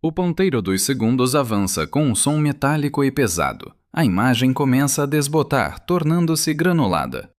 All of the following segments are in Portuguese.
O ponteiro dos segundos avança com um som metálico e pesado. A imagem começa a desbotar, tornando-se granulada.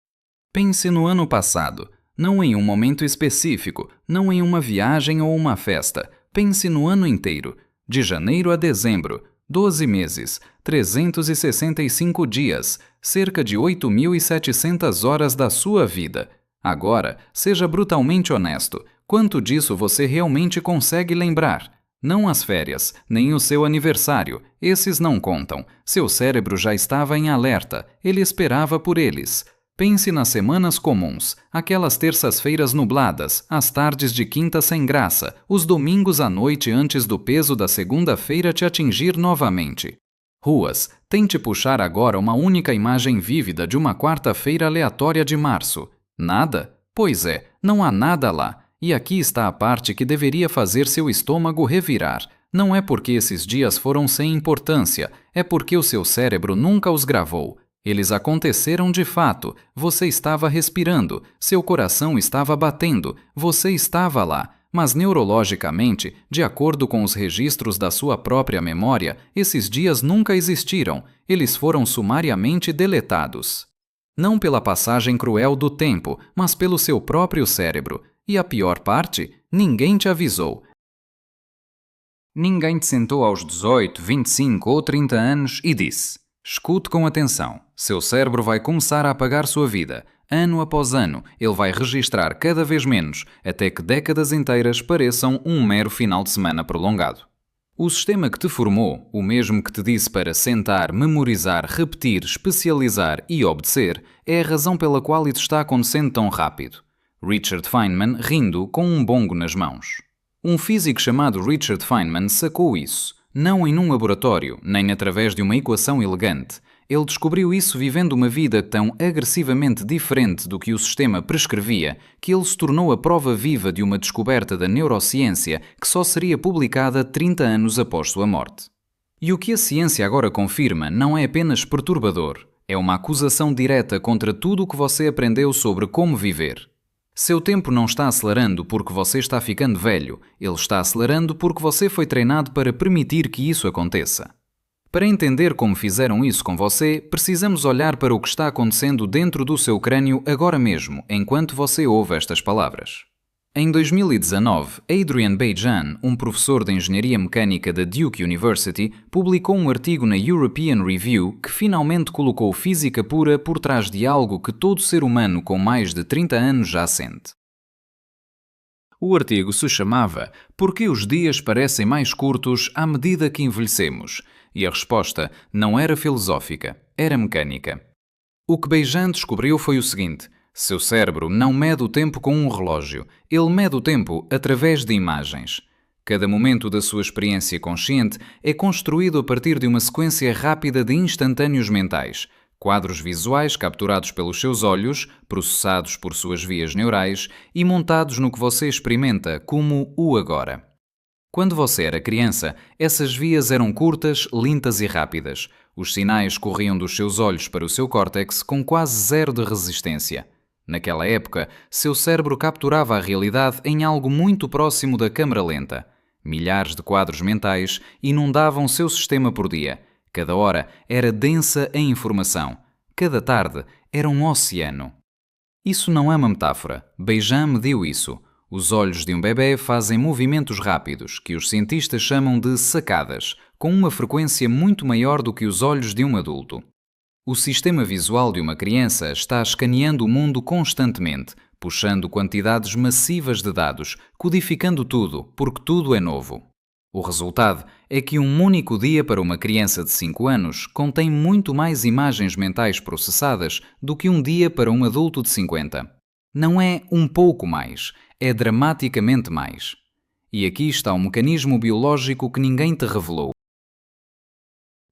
Pense no ano passado, não em um momento específico, não em uma viagem ou uma festa. Pense no ano inteiro, de janeiro a dezembro, 12 meses, 365 dias, cerca de 8.700 horas da sua vida. Agora, seja brutalmente honesto. Quanto disso você realmente consegue lembrar? Não as férias, nem o seu aniversário. Esses não contam. Seu cérebro já estava em alerta. Ele esperava por eles. Pense nas semanas comuns, aquelas terças-feiras nubladas, as tardes de quinta sem graça, os domingos à noite antes do peso da segunda-feira te atingir novamente. Ruas, tente puxar agora uma única imagem vívida de uma quarta-feira aleatória de março. Nada? Pois é, não há nada lá. E aqui está a parte que deveria fazer seu estômago revirar. Não é porque esses dias foram sem importância, é porque o seu cérebro nunca os gravou. Eles aconteceram de fato, você estava respirando, seu coração estava batendo, você estava lá, mas neurologicamente, de acordo com os registros da sua própria memória, esses dias nunca existiram, eles foram sumariamente deletados. Não pela passagem cruel do tempo, mas pelo seu próprio cérebro. E a pior parte, ninguém te avisou. Ninguém te sentou aos 18, 25 ou 30 anos e disse: escute com atenção, seu cérebro vai começar a apagar sua vida. Ano após ano, ele vai registrar cada vez menos, até que décadas inteiras pareçam um mero final de semana prolongado. O sistema que te formou, o mesmo que te disse para sentar, memorizar, repetir, especializar e obedecer, é a razão pela qual isso está acontecendo tão rápido. Richard Feynman rindo com um bongo nas mãos. Um físico chamado Richard Feynman sacou isso, não em um laboratório, nem através de uma equação elegante. Ele descobriu isso vivendo uma vida tão agressivamente diferente do que o sistema prescrevia que ele se tornou a prova viva de uma descoberta da neurociência que só seria publicada 30 anos após sua morte. E o que a ciência agora confirma não é apenas perturbador, é uma acusação direta contra tudo o que você aprendeu sobre como viver. Seu tempo não está acelerando porque você está ficando velho, ele está acelerando porque você foi treinado para permitir que isso aconteça. Para entender como fizeram isso com você, precisamos olhar para o que está acontecendo dentro do seu crânio agora mesmo, enquanto você ouve estas palavras. Em 2019, Adrian Beijan, um professor de engenharia mecânica da Duke University, publicou um artigo na European Review que finalmente colocou física pura por trás de algo que todo ser humano com mais de 30 anos já sente. O artigo se chamava "Por que os dias parecem mais curtos à medida que envelhecemos?" E a resposta não era filosófica, era mecânica. O que Beijan descobriu foi o seguinte: seu cérebro não mede o tempo com um relógio, ele mede o tempo através de imagens. Cada momento da sua experiência consciente é construído a partir de uma sequência rápida de instantâneos mentais, quadros visuais capturados pelos seus olhos, processados por suas vias neurais e montados no que você experimenta como o agora. Quando você era criança, essas vias eram curtas, lentas e rápidas. Os sinais corriam dos seus olhos para o seu córtex com quase zero de resistência. Naquela época, seu cérebro capturava a realidade em algo muito próximo da câmara lenta. Milhares de quadros mentais inundavam seu sistema por dia. Cada hora era densa em informação. Cada tarde era um oceano. Isso não é uma metáfora. Beijan mediu isso. Os olhos de um bebê fazem movimentos rápidos, que os cientistas chamam de sacadas, com uma frequência muito maior do que os olhos de um adulto. O sistema visual de uma criança está escaneando o mundo constantemente, puxando quantidades massivas de dados, codificando tudo, porque tudo é novo. O resultado é que um único dia para uma criança de 5 anos contém muito mais imagens mentais processadas do que um dia para um adulto de 50. Não é um pouco mais, é dramaticamente mais. E aqui está um mecanismo biológico que ninguém te revelou.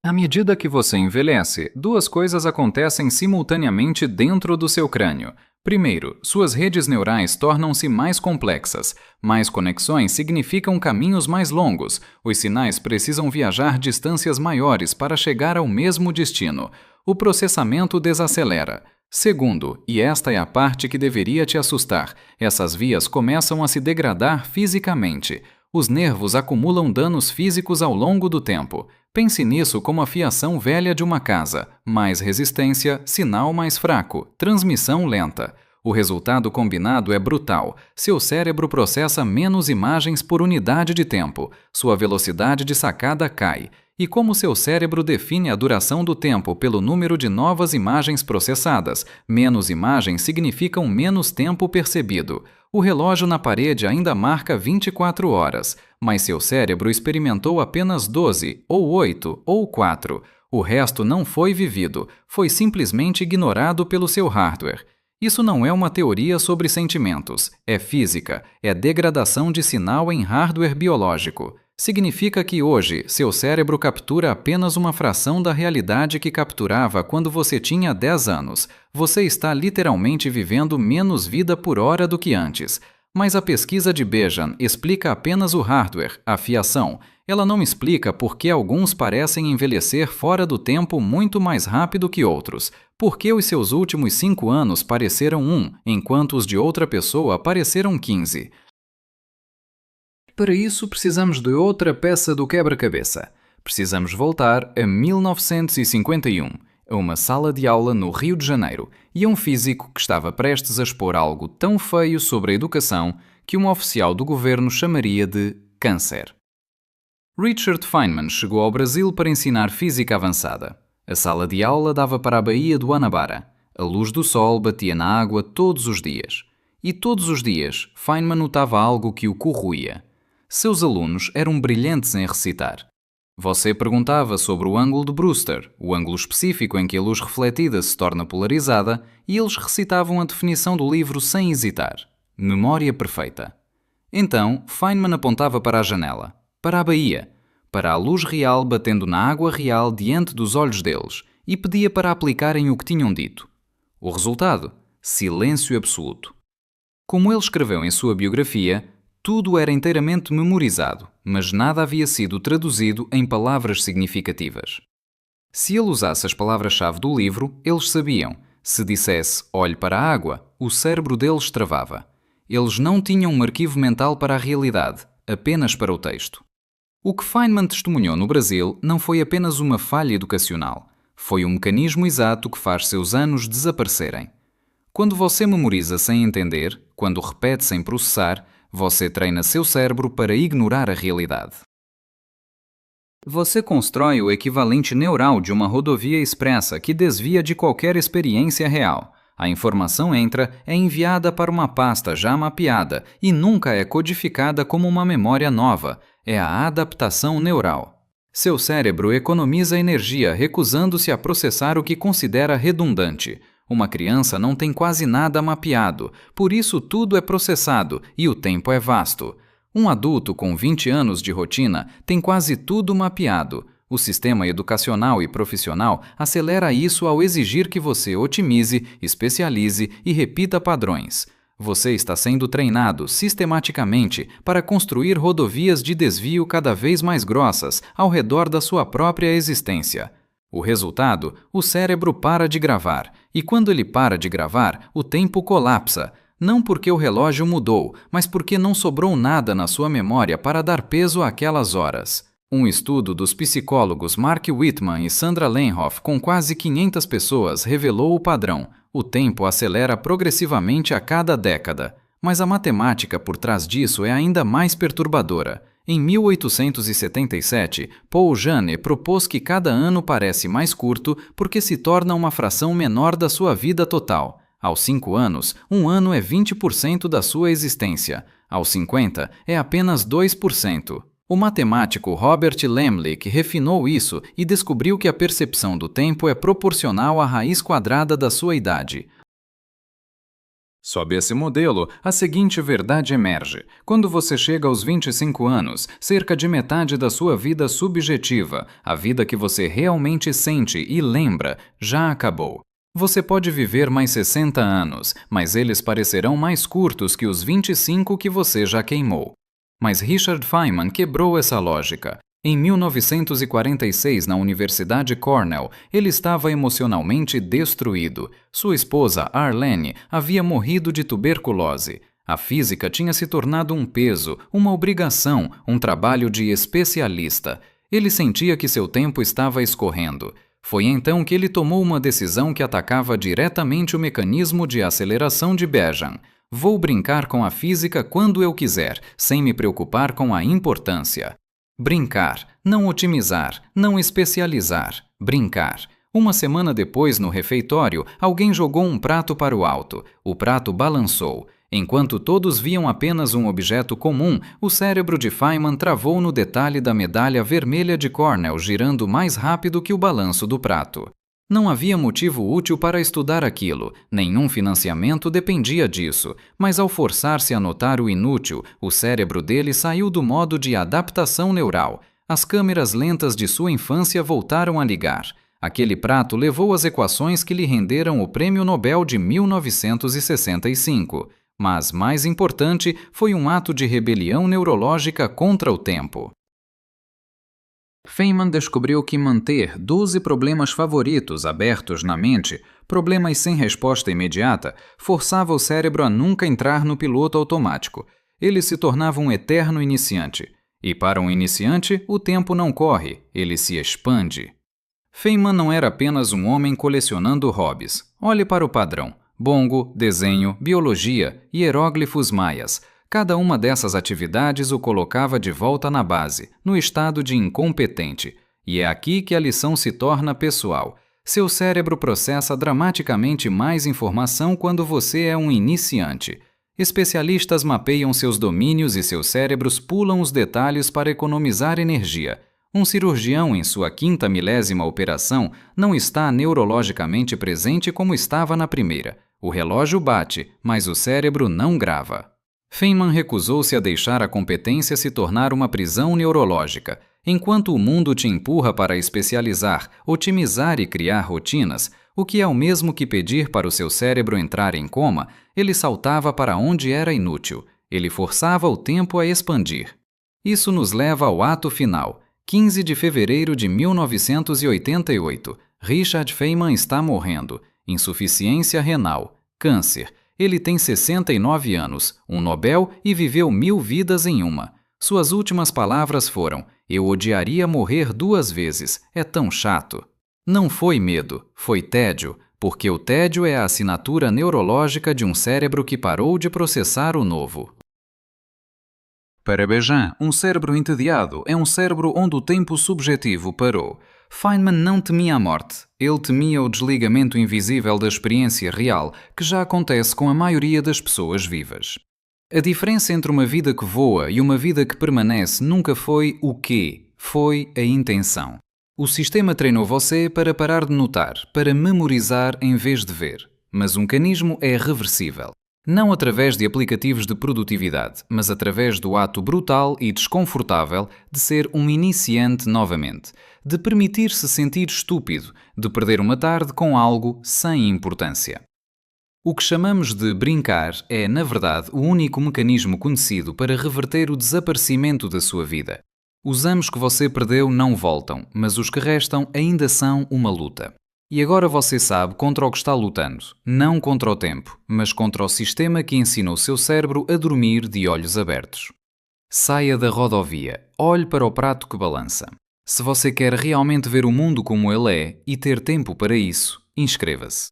À medida que você envelhece, duas coisas acontecem simultaneamente dentro do seu crânio. Primeiro, suas redes neurais tornam-se mais complexas. Mais conexões significam caminhos mais longos. Os sinais precisam viajar distâncias maiores para chegar ao mesmo destino. O processamento desacelera. Segundo, e esta é a parte que deveria te assustar, essas vias começam a se degradar fisicamente. Os nervos acumulam danos físicos ao longo do tempo. Pense nisso como a fiação velha de uma casa. Mais resistência, sinal mais fraco, transmissão lenta. O resultado combinado é brutal. Seu cérebro processa menos imagens por unidade de tempo. Sua velocidade de sacada cai. E como seu cérebro define a duração do tempo pelo número de novas imagens processadas, menos imagens significam menos tempo percebido. O relógio na parede ainda marca 24 horas, mas seu cérebro experimentou apenas 12, ou 8, ou 4. O resto não foi vivido, foi simplesmente ignorado pelo seu hardware. Isso não é uma teoria sobre sentimentos, é física, é degradação de sinal em hardware biológico. Significa que hoje seu cérebro captura apenas uma fração da realidade que capturava quando você tinha 10 anos. Você está literalmente vivendo menos vida por hora do que antes. Mas a pesquisa de Bejan explica apenas o hardware, a fiação. Ela não explica por que alguns parecem envelhecer fora do tempo muito mais rápido que outros. Por que os seus últimos 5 anos pareceram 1, enquanto os de outra pessoa pareceram 15. Para isso, precisamos de outra peça do quebra-cabeça. Precisamos voltar a 1951, a uma sala de aula no Rio de Janeiro, e a um físico que estava prestes a expor algo tão feio sobre a educação que um oficial do governo chamaria de câncer. Richard Feynman chegou ao Brasil para ensinar física avançada. A sala de aula dava para a Baía do Guanabara. A luz do sol batia na água todos os dias. E todos os dias, Feynman notava algo que o corroía. Seus alunos eram brilhantes em recitar. Você perguntava sobre o ângulo de Brewster, o ângulo específico em que a luz refletida se torna polarizada, e eles recitavam a definição do livro sem hesitar. Memória perfeita. Então, Feynman apontava para a janela, para a baía, para a luz real batendo na água real diante dos olhos deles, e pedia para aplicarem o que tinham dito. O resultado? Silêncio absoluto. Como ele escreveu em sua biografia, tudo era inteiramente memorizado, mas nada havia sido traduzido em palavras significativas. Se ele usasse as palavras-chave do livro, eles sabiam. Se dissesse "olhe para a água", o cérebro deles travava. Eles não tinham um arquivo mental para a realidade, apenas para o texto. O que Feynman testemunhou no Brasil não foi apenas uma falha educacional. Foi um mecanismo exato que faz seus anos desaparecerem. Quando você memoriza sem entender, quando repete sem processar, você treina seu cérebro para ignorar a realidade. Você constrói o equivalente neural de uma rodovia expressa que desvia de qualquer experiência real. A informação entra, é enviada para uma pasta já mapeada e nunca é codificada como uma memória nova. É a adaptação neural. Seu cérebro economiza energia recusando-se a processar o que considera redundante. Uma criança não tem quase nada mapeado, por isso tudo é processado e o tempo é vasto. Um adulto com 20 anos de rotina tem quase tudo mapeado. O sistema educacional e profissional acelera isso ao exigir que você otimize, especialize e repita padrões. Você está sendo treinado sistematicamente para construir rodovias de desvio cada vez mais grossas ao redor da sua própria existência. O resultado, o cérebro para de gravar, e quando ele para de gravar, o tempo colapsa, não porque o relógio mudou, mas porque não sobrou nada na sua memória para dar peso àquelas horas. Um estudo dos psicólogos Mark Whitman e Sandra Lenhoff com quase 500 pessoas revelou o padrão. O tempo acelera progressivamente a cada década, mas a matemática por trás disso é ainda mais perturbadora. Em 1877, Paul Jane propôs que cada ano parece mais curto porque se torna uma fração menor da sua vida total. Aos 5 anos, um ano é 20% da sua existência. Aos 50, é apenas 2%. O matemático Robert Lemlich refinou isso e descobriu que a percepção do tempo é proporcional à raiz quadrada da sua idade. Sob esse modelo, a seguinte verdade emerge. Quando você chega aos 25 anos, cerca de metade da sua vida subjetiva, a vida que você realmente sente e lembra, já acabou. Você pode viver mais 60 anos, mas eles parecerão mais curtos que os 25 que você já queimou. Mas Richard Feynman quebrou essa lógica. Em 1946, na Universidade Cornell, ele estava emocionalmente destruído. Sua esposa, Arlene, havia morrido de tuberculose. A física tinha se tornado um peso, uma obrigação, um trabalho de especialista. Ele sentia que seu tempo estava escorrendo. Foi então que ele tomou uma decisão que atacava diretamente o mecanismo de aceleração de Béjan. Vou brincar com a física quando eu quiser, sem me preocupar com a importância. Brincar, não otimizar, não especializar. Brincar. Uma semana depois, no refeitório, alguém jogou um prato para o alto. O prato balançou. Enquanto todos viam apenas um objeto comum, o cérebro de Feynman travou no detalhe da medalha vermelha de Cornell girando mais rápido que o balanço do prato. Não havia motivo útil para estudar aquilo, nenhum financiamento dependia disso, mas ao forçar-se a notar o inútil, o cérebro dele saiu do modo de adaptação neural. As câmeras lentas de sua infância voltaram a ligar. Aquele prato levou as equações que lhe renderam o Prêmio Nobel de 1965. Mas, mais importante, foi um ato de rebelião neurológica contra o tempo. Feynman descobriu que manter 12 problemas favoritos abertos na mente, problemas sem resposta imediata, forçava o cérebro a nunca entrar no piloto automático. Ele se tornava um eterno iniciante. E para um iniciante, o tempo não corre, ele se expande. Feynman não era apenas um homem colecionando hobbies. Olhe para o padrão. Bongo, desenho, biologia, hieróglifos maias. Cada uma dessas atividades o colocava de volta na base, no estado de incompetente. E é aqui que a lição se torna pessoal. Seu cérebro processa dramaticamente mais informação quando você é um iniciante. Especialistas mapeiam seus domínios e seus cérebros pulam os detalhes para economizar energia. Um cirurgião em sua 5ª operação não está neurologicamente presente como estava na primeira. O relógio bate, mas o cérebro não grava. Feynman recusou-se a deixar a competência se tornar uma prisão neurológica. Enquanto o mundo te empurra para especializar, otimizar e criar rotinas, o que é o mesmo que pedir para o seu cérebro entrar em coma, ele saltava para onde era inútil. Ele forçava o tempo a expandir. Isso nos leva ao ato final. 15 de fevereiro de 1988. Richard Feynman está morrendo. Insuficiência renal. Câncer. Ele tem 69 anos, um Nobel e viveu 1000 vidas em uma. Suas últimas palavras foram: "Eu odiaria morrer 2 vezes, é tão chato." Não foi medo, foi tédio, porque o tédio é a assinatura neurológica de um cérebro que parou de processar o novo. Para Béjan, um cérebro entediado é um cérebro onde o tempo subjetivo parou. Feynman não temia a morte, ele temia o desligamento invisível da experiência real, que já acontece com a maioria das pessoas vivas. A diferença entre uma vida que voa e uma vida que permanece nunca foi o quê, foi a intenção. O sistema treinou você para parar de notar, para memorizar em vez de ver. Mas o mecanismo é reversível. Não através de aplicativos de produtividade, mas através do ato brutal e desconfortável de ser um iniciante novamente, de permitir-se sentir estúpido, de perder uma tarde com algo sem importância. O que chamamos de brincar é, na verdade, o único mecanismo conhecido para reverter o desaparecimento da sua vida. Os anos que você perdeu não voltam, mas os que restam ainda são uma luta. E agora você sabe contra o que está lutando, não contra o tempo, mas contra o sistema que ensina o seu cérebro a dormir de olhos abertos. Saia da rodovia, olhe para o prato que balança. Se você quer realmente ver o mundo como ele é e ter tempo para isso, inscreva-se.